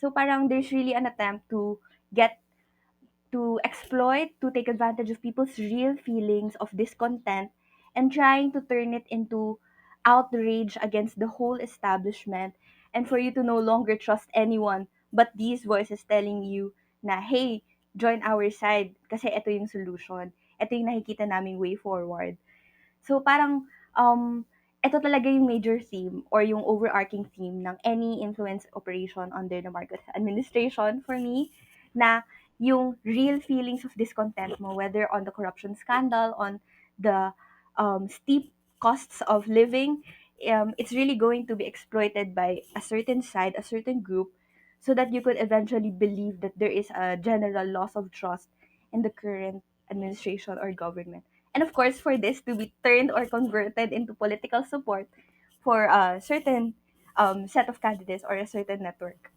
So parang there's really an attempt get to exploit, to take advantage of people's real feelings of discontent and trying to turn it into outrage against the whole establishment and for you to no longer trust anyone but these voices telling you na, hey, join our side kasi ito yung solution. Ito yung nakikita naming way forward. So parang ito talaga yung major theme or yung overarching theme ng any influence operation under the Marcos administration for me na yung real feelings of discontent mo whether on the corruption scandal, on the steep costs of living, it's really going to be exploited by a certain side, a certain group so that you could eventually believe that there is a general loss of trust in the current administration or government. And of course, for this to be turned or converted into political support for a certain set of candidates or a certain network.